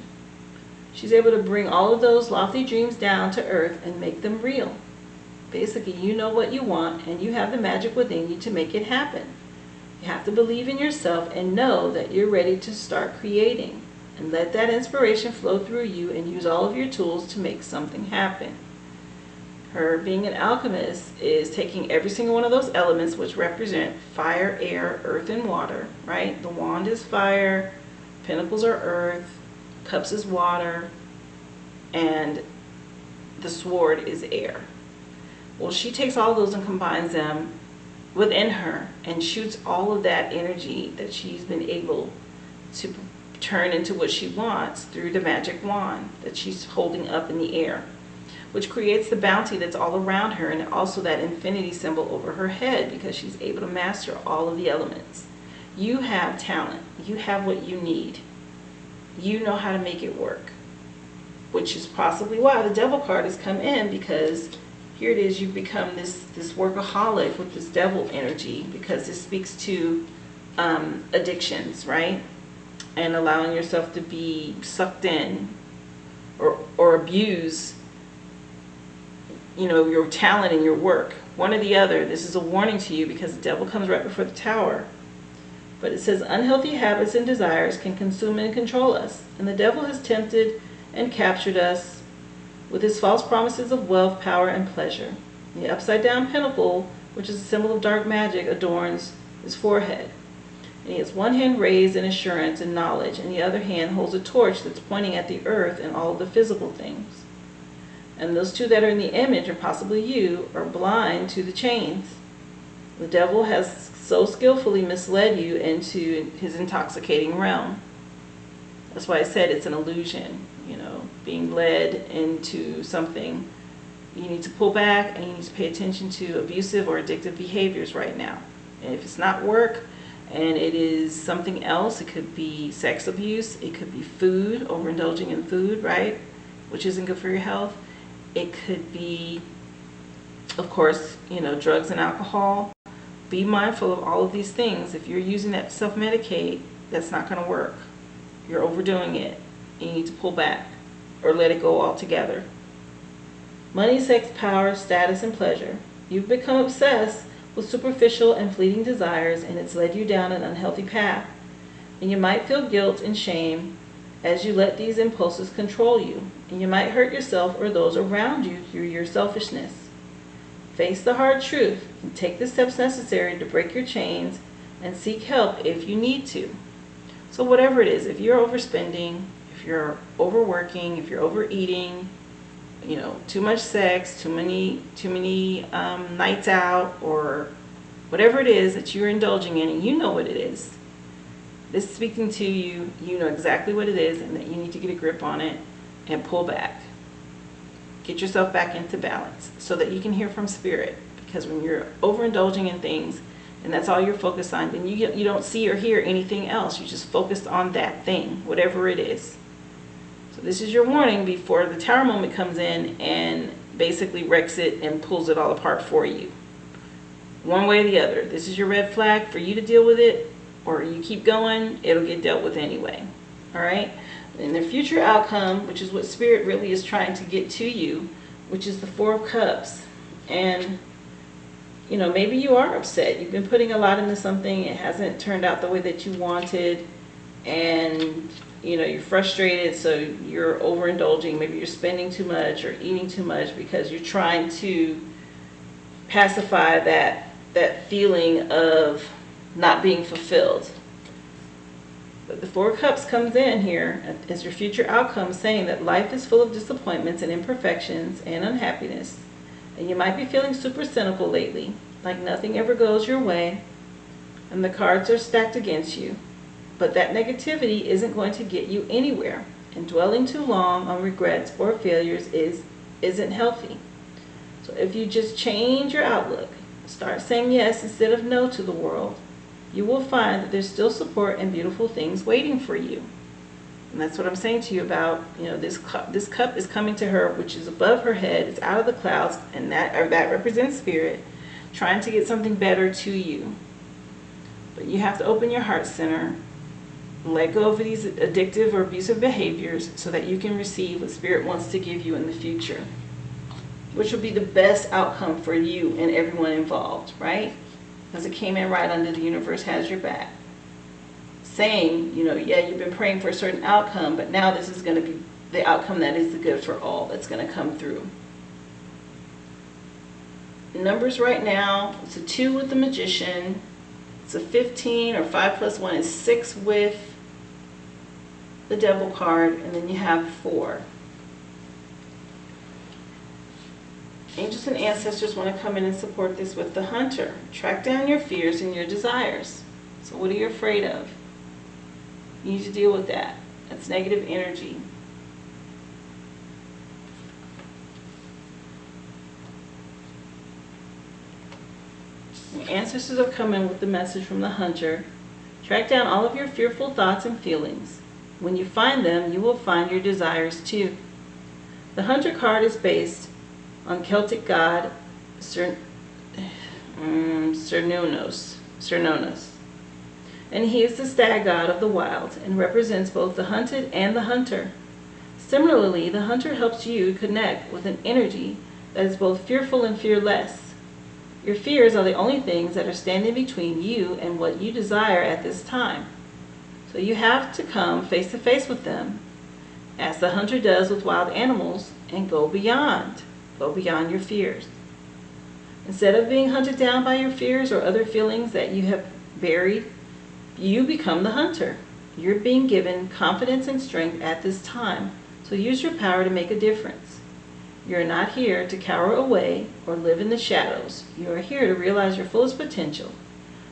She's able to bring all of those lofty dreams down to earth and make them real. Basically, you know what you want and you have the magic within you to make it happen. You have to believe in yourself and know that you're ready to start creating, and let that inspiration flow through you and use all of your tools to make something happen. Her being an alchemist is taking every single one of those elements, which represent fire, air, earth, and water, right? The wand is fire, pentacles are earth, cups is water, and the sword is air. Well, she takes all those and combines them within her and shoots all of that energy that she's been able to turn into what she wants through the magic wand that she's holding up in the air, which creates the bounty that's all around her, and also that infinity symbol over her head, because she's able to master all of the elements. You have talent. You have what you need. You know how to make it work, which is possibly why the devil card has come in, because here it is, you've become this workaholic with this devil energy, because this speaks to addictions, right? And allowing yourself to be sucked in or abuse, your talent and your work. One or the other. This is a warning to you, because the devil comes right before the tower. But it says, unhealthy habits and desires can consume and control us, and the devil has tempted and captured us with his false promises of wealth, power, and pleasure. The upside down pentacle, which is a symbol of dark magic, adorns his forehead. And he has one hand raised in assurance and knowledge, and the other hand holds a torch that's pointing at the earth and all of the physical things. And those two that are in the image, or possibly you, are blind to the chains. The devil has so skillfully misled you into his intoxicating realm. That's why I said it's an illusion, being led into something. You need to pull back, and you need to pay attention to abusive or addictive behaviors right now. And if it's not work and it is something else, it could be sex abuse, it could be food, overindulging in food, right, which isn't good for your health. It could be, of course, drugs and alcohol. Be mindful of all of these things. If you're using that to self-medicate, that's not going to work. You're overdoing it. You need to pull back or let it go altogether. Money, sex, power, status, and pleasure. You've become obsessed with superficial and fleeting desires, and it's led you down an unhealthy path. And you might feel guilt and shame as you let these impulses control you, and you might hurt yourself or those around you through your selfishness. Face the hard truth and take the steps necessary to break your chains, and seek help if you need to. So whatever it is, if you're overspending, if you're overworking, if you're overeating, too much sex, too many nights out, or whatever it is that you're indulging in, and you know what it is, this is speaking to you. You know exactly what it is, and that you need to get a grip on it and pull back. Get yourself back into balance so that you can hear from spirit, because when you're overindulging in things and that's all you're focused on, then you don't see or hear anything else. You're just focused on that thing, whatever it is. So this is your warning before the tower moment comes in and basically wrecks it and pulls it all apart for you. One way or the other. This is your red flag for you to deal with it, or you keep going, it'll get dealt with anyway. All right? And the future outcome, which is what spirit really is trying to get to you, which is the Four of Cups. And maybe you are upset. You've been putting a lot into something. It hasn't turned out the way that you wanted. And, you're frustrated, so you're overindulging. Maybe you're spending too much or eating too much because you're trying to pacify that feeling of not being fulfilled. But the Four of Cups comes in here as your future outcome, saying that life is full of disappointments and imperfections and unhappiness. And you might be feeling super cynical lately, like nothing ever goes your way, and the cards are stacked against you. But that negativity isn't going to get you anywhere, and dwelling too long on regrets or failures isn't healthy. So if you just change your outlook, start saying yes instead of no to the world, you will find that there's still support and beautiful things waiting for you. And that's what I'm saying to you about, this cup is coming to her, which is above her head. It's out of the clouds, and that represents spirit trying to get something better to you. But you have to open your heart center, let go of these addictive or abusive behaviors so that you can receive what spirit wants to give you in the future, which will be the best outcome for you and everyone involved, right? Because it came in right under the universe has your back. Saying, yeah, you've been praying for a certain outcome, but now this is going to be the outcome that is the good for all that's going to come through. Numbers right now, it's a 2 with the Magician. It's a 15, or 5 plus 1 is 6 with the Devil card, and then you have 4. Angels and ancestors want to come in and support this with the Hunter. Track down your fears and your desires. So what are you afraid of? You need to deal with that. That's negative energy. Your ancestors have come in with the message from the Hunter. Track down all of your fearful thoughts and feelings. When you find them, you will find your desires too. The Hunter card is based on Celtic god Cernunnos, and he is the stag god of the wild and represents both the hunted and the hunter. Similarly, the Hunter helps you connect with an energy that is both fearful and fearless. Your fears are the only things that are standing between you and what you desire at this time. So you have to come face to face with them, as the Hunter does with wild animals, and go beyond. Go beyond your fears. Instead of being hunted down by your fears or other feelings that you have buried, you become the Hunter. You're being given confidence and strength at this time, so use your power to make a difference. You're not here to cower away or live in the shadows. You are here to realize your fullest potential.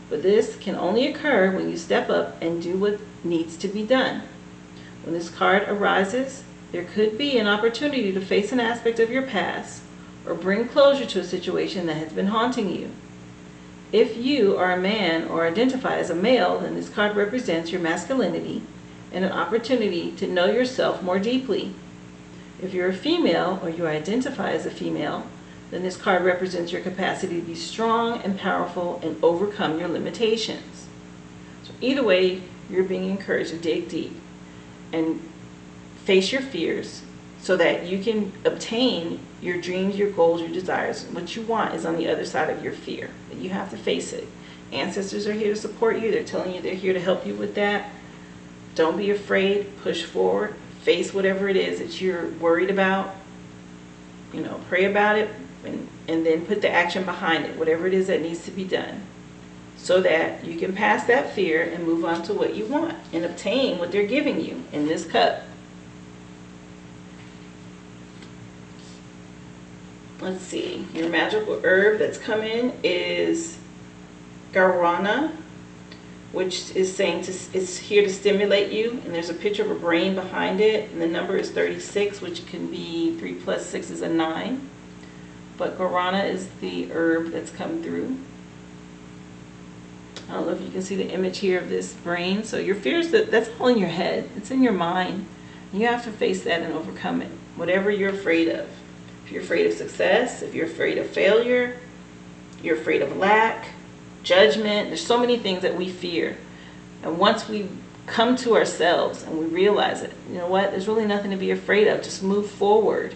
But this can only occur when you step up and do what needs to be done. When this card arises, there could be an opportunity to face an aspect of your past or bring closure to a situation that has been haunting you. If you are a man or identify as a male, then this card represents your masculinity and an opportunity to know yourself more deeply. If you're a female or you identify as a female, then this card represents your capacity to be strong and powerful and overcome your limitations. So either way, you're being encouraged to dig deep and face your fears so that you can obtain your dreams, your goals, your desires. What you want is on the other side of your fear. But you have to face it. Ancestors are here to support you. They're telling you they're here to help you with that. Don't be afraid. Push forward. Face whatever it is that you're worried about. Pray about it and then put the action behind it, whatever it is that needs to be done, so that you can pass that fear and move on to what you want and obtain what they're giving you in this cup. Let's see, your magical herb that's come in is guarana, which is saying it's here to stimulate you, and there's a picture of a brain behind it, and the number is 36, which can be 3 plus 6 is a 9. But guarana is the herb that's come through. I don't know if you can see the image here of this brain. So your fears, that's all in your head. It's in your mind. You have to face that and overcome it. Whatever you're afraid of. If you're afraid of success, if you're afraid of failure, you're afraid of lack, judgment. There's so many things that we fear. And once we come to ourselves and we realize it, you know what? There's really nothing to be afraid of. Just move forward.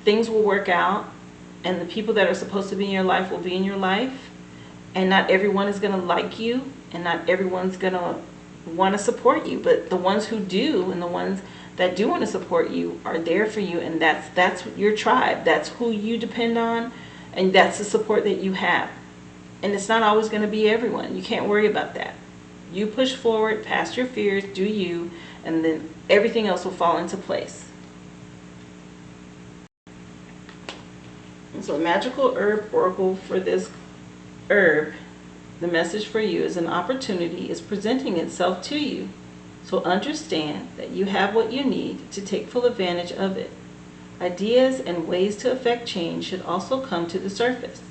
Things will work out. And the people that are supposed to be in your life will be in your life. And not everyone is going to like you. And not everyone's going to want to support you. But the ones who do, and the ones that do want to support you, are there for you. And that's your tribe. That's who you depend on. And that's the support that you have. And it's not always going to be everyone. You can't worry about that. You push forward, past your fears, do you. And then everything else will fall into place. So magical herb oracle for this herb, the message for you is an opportunity is presenting itself to you. So understand that you have what you need to take full advantage of it. Ideas and ways to affect change should also come to the surface.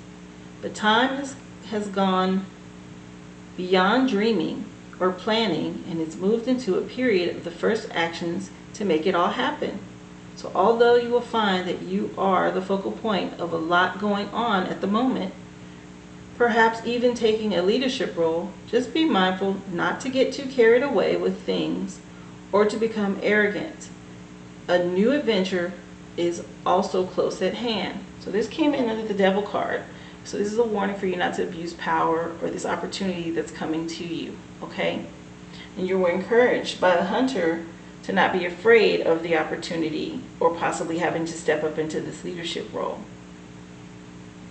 But time has gone beyond dreaming or planning, and it's moved into a period of the first actions to make it all happen. So although you will find that you are the focal point of a lot going on at the moment, perhaps even taking a leadership role, just be mindful not to get too carried away with things or to become arrogant. A new adventure is also close at hand. So this came in under the Devil card. So this is a warning for you not to abuse power or this opportunity that's coming to you, okay? And you were encouraged by the Hunter to not be afraid of the opportunity or possibly having to step up into this leadership role,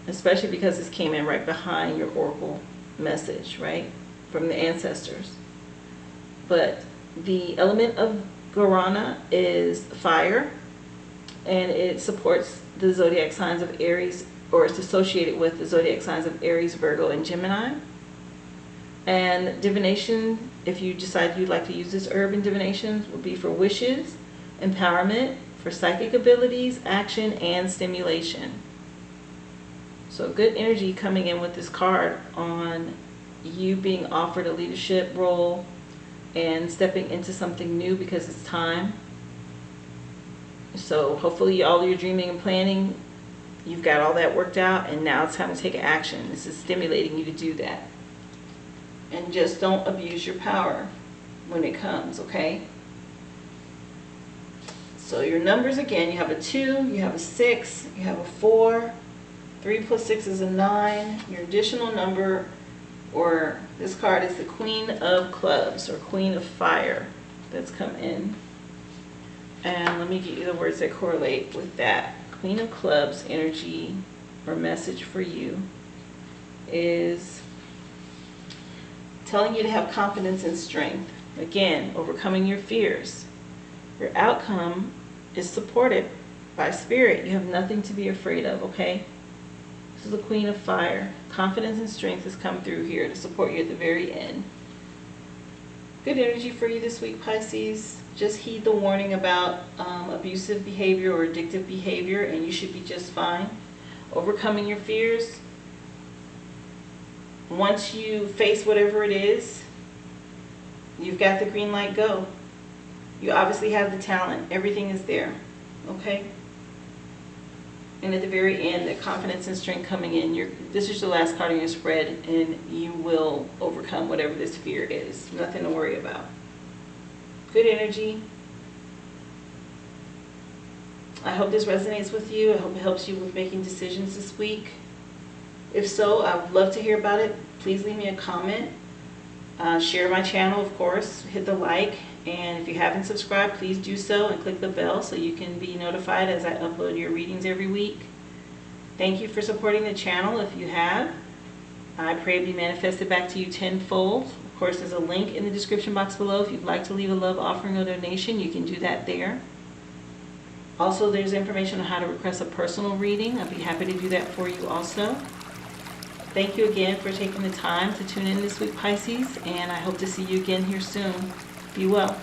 especially because this came in right behind your oracle message, right, from the ancestors. But the element of Guarana is fire, and it supports the zodiac signs of Aries, or it's associated with the zodiac signs of Aries, Virgo, and Gemini. And divination, if you decide you'd like to use this herb in divination, will be for wishes, empowerment, for psychic abilities, action, and stimulation. So good energy coming in with this card on you being offered a leadership role and stepping into something new because it's time. So hopefully all your dreaming and planning, you've got all that worked out, and now it's time to take action. This is stimulating you to do that. And just don't abuse your power when it comes, okay? So your numbers again, you have a 2, you have a 6, you have a 4, 3 plus 6 is a 9. Your additional number, or this card, is the Queen of Clubs, or Queen of Fire, that's come in. And let me get you the words that correlate with that. Queen of Clubs energy or message for you is telling you to have confidence and strength. Again, overcoming your fears. Your outcome is supported by spirit. You have nothing to be afraid of, okay? This is the Queen of Fire. Confidence and strength has come through here to support you at the very end. Good energy for you this week, Pisces. Just heed the warning about abusive behavior or addictive behavior, and you should be just fine. Overcoming your fears. Once you face whatever it is, you've got the green light, go. You obviously have the talent. Everything is there, okay? And at the very end, the confidence and strength coming in. This is the last card in your spread, and you will overcome whatever this fear is. Nothing to worry about. Good energy. I hope this resonates with you. I hope it helps you with making decisions this week. If so, I would love to hear about it. Please leave me a comment. Share my channel, of course. Hit the like. And if you haven't subscribed, please do so and click the bell so you can be notified as I upload your readings every week. Thank you for supporting the channel if you have. I pray to be manifested back to you tenfold. Of course, there's a link in the description box below. If you'd like to leave a love offering or donation, you can do that there. Also, there's information on how to request a personal reading. I'd be happy to do that for you also. Thank you again for taking the time to tune in this week, Pisces, and I hope to see you again here soon. Be well.